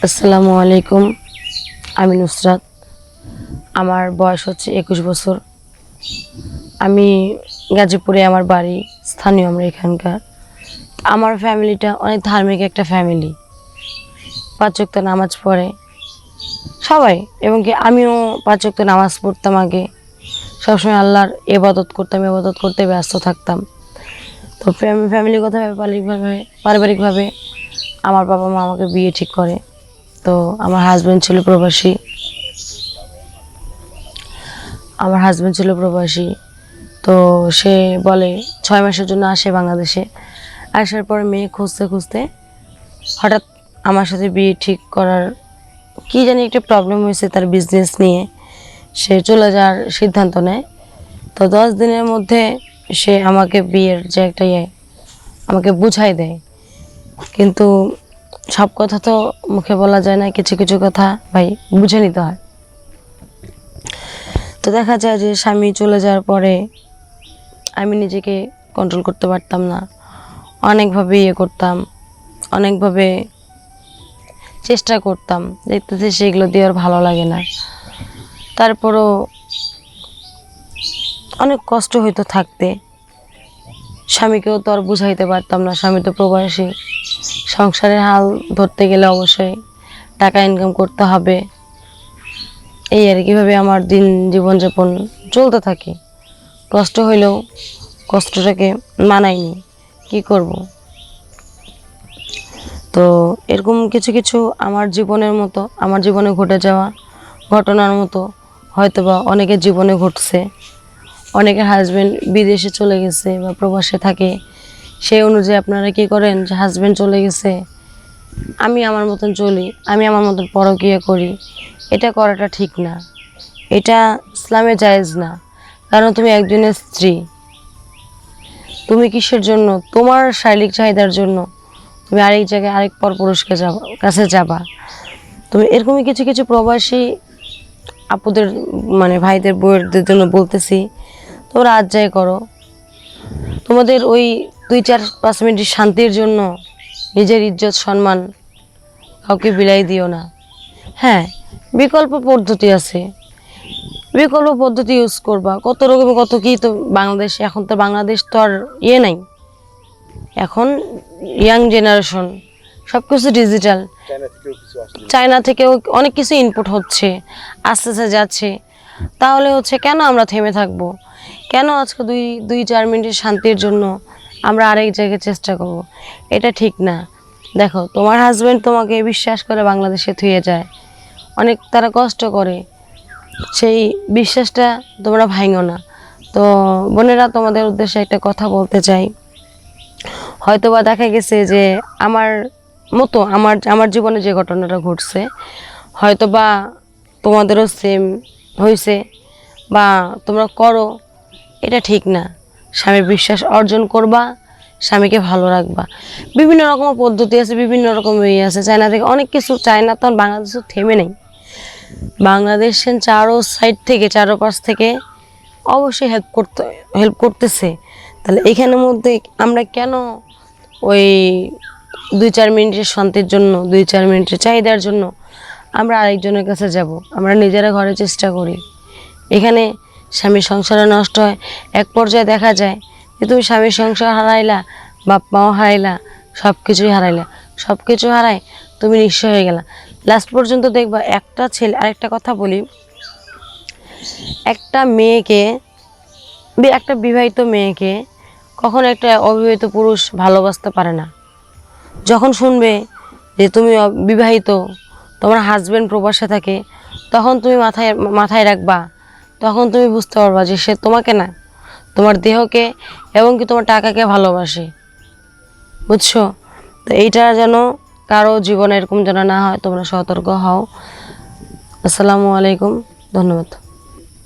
আসসালামু আলাইকুম। আমি নুসরাত। আমার বয়স হচ্ছে 21 বছর। আমি গাজীপুরে আমার বাড়ি, স্থানীয় আমরা এখানকার। আমার ফ্যামিলিটা অনেক ধার্মিক একটা ফ্যামিলি। 5 ওয়াক্ত নামাজ পড়ে সবাই, এবং কি আমিও 5 ওয়াক্ত নামাজ পড়তাম আগে। সবসময় আল্লাহর ইবাদত করতাম, ইবাদত করতে ব্যস্ত থাকতাম। তো ফ্যামিলিগত পারিবারিকভাবে আমার বাবা মা আমাকে বিয়ে ঠিক করে। তো আমার হাজব্যান্ড ছিল প্রবাসী। তো সে বলে 6 মাসের জন্য আসে বাংলাদেশে। আসার পর মেয়ে খুঁজতে খুঁজতে হঠাৎ আমার সাথে বিয়ে ঠিক করার কি জানি একটা প্রবলেম হয়েছে, তার বিজনেস নিয়ে সে চলে যাওয়ার সিদ্ধান্ত নেয়। তো 10 দিনের মধ্যে সে আমাকে বিয়ের যে একটা আমাকে বুঝাই দেয়। কিন্তু সব কথা তো মুখে বলা যায় না, কিছু কিছু কথা ভাই বুঝে নিতে হয়। তো দেখা যায় যে স্বামী চলে যাওয়ার পরে আমি নিজেকে কন্ট্রোল করতে পারতাম না। অনেকভাবে করতাম, অনেকভাবে চেষ্টা করতাম, দেখতেছি সেগুলো দিয়ে আর ভালো লাগে না। তারপরও অনেক কষ্ট হইতো থাকতে। স্বামীকেও তো আর বুঝাইতে পারতাম না, স্বামী তো প্রবাসী। সংসারের হাল ধরতে গেলে অবশ্যই টাকা ইনকাম করতে হবে। এই আর কিভাবে আমার জীবনযাপন চলতে থাকে। কষ্ট হইলেও কষ্টটাকে মানাইনি, কি করব। তো এরকম কিছু কিছু আমার জীবনে ঘটে যাওয়া ঘটনার মতো হয়তোবা অনেকের জীবনে ঘটছে। অনেকের হাজব্যান্ড বিদেশে চলে গেছে বা প্রবাসে থাকে, সেই অনুযায়ী আপনারা কি করেন যে হাজব্যান্ড চলে গেছে, আমি আমার মতন চলি, আমি আমার মতন পরকীয়া করি। এটা করাটা ঠিক না, এটা ইসলামে জায়েজ না। কারণ তুমি একজনের স্ত্রী, তুমি কিসের জন্য তোমার শারীরিক চাহিদার জন্য তুমি আরেক জায়গায় আরেক পরপুরুষকে কাছে যাবা। তুমি এরকমই কিছু কিছু প্রবাসী আপুদের ভাইদের বউয়েরদের জন্য বলতেছি, তোমরা আজ যাই করো, তোমাদের ওই 2-4-5 মিনিট শান্তির জন্য নিজের ইজ্জত সম্মান কাউকে বিলাই দিও না। হ্যাঁ, বিকল্প পদ্ধতি আছে, বিকল্প পদ্ধতি ইউজ করবা। কত রকমের কত কি তো বাংলাদেশে, এখন তো বাংলাদেশ তো আর নাই। এখন ইয়াং জেনারেশন, সব কিছু ডিজিটাল। চায়না থেকেও অনেক কিছু ইনপুট হচ্ছে, আস্তে আস্তে যাচ্ছে। তাহলে কেন আমরা থেমে থাকবো? কেন আজকে 2-4 মিনিটের শান্তির জন্য আমরা আরেক জায়গায় চেষ্টা করব? এটা ঠিক না। দেখো, তোমার হাজব্যান্ড তোমাকে বিশ্বাস করে বাংলাদেশে থুয়ে যায়, অনেক তারা কষ্ট করে, সেই বিশ্বাসটা তোমরা ভাঙো না। তো বোনেরা, তোমাদের উদ্দেশ্যে একটা কথা বলতে চাই। হয়তোবা দেখা গেছে যে আমার জীবনে যে ঘটনাটা ঘটছে, হয়তোবা তোমাদেরও সেম হয়েছে বা তোমরা করো। এটা ঠিক না। স্বামীর বিশ্বাস অর্জন করবা, স্বামীকে ভালো রাখবা। বিভিন্ন রকম পদ্ধতি আছে, বিভিন্ন রকম আছে। চায়না থেকে অনেক কিছু, চায়না তো বাংলাদেশে থেমে নেই। বাংলাদেশের চারোপাশ থেকে অবশ্যই হেল্প করতেছে। তাহলে এখানের মধ্যে আমরা কেন ওই 2-4 মিনিটের শান্তির জন্য, 2-4 মিনিটের চাহিদার জন্য আমরা আরেকজনের কাছে যাব? আমরা নিজেরা ঘরে চেষ্টা করি। এখানে স্বামীর সংসারও নষ্ট হয়। এক পর্যায়ে দেখা যায় যে তুমি স্বামীর সংসার হারাইলা, বাপ মাও হারাইলা, সব কিছুই হারাইলা। সব কিছু হারাই তুমি নিঃস্ব হয়ে গেলা। লাস্ট পর্যন্ত দেখবা একটা ছেলে, আরেকটা কথা বলি, একটা বিবাহিত মেয়েকে কখনো একটা অবিবাহিত পুরুষ ভালোবাসতে পারে না। যখন শুনবে যে তুমি বিবাহিত, তোমার হাজব্যান্ড প্রবাসে থাকে, তখন তুমি মাথায় রাখবা, তখন তুমি বুঝতে পারবা যে সে তোমাকে না, তোমার দেহকে এবং কি তোমার টাকাকে ভালোবাসে। বুঝছো? তো এইটা যেন কারো জীবনে এরকম যেন না হয়, তোমরা সতর্ক হও। আসসালামু আলাইকুম, ধন্যবাদ।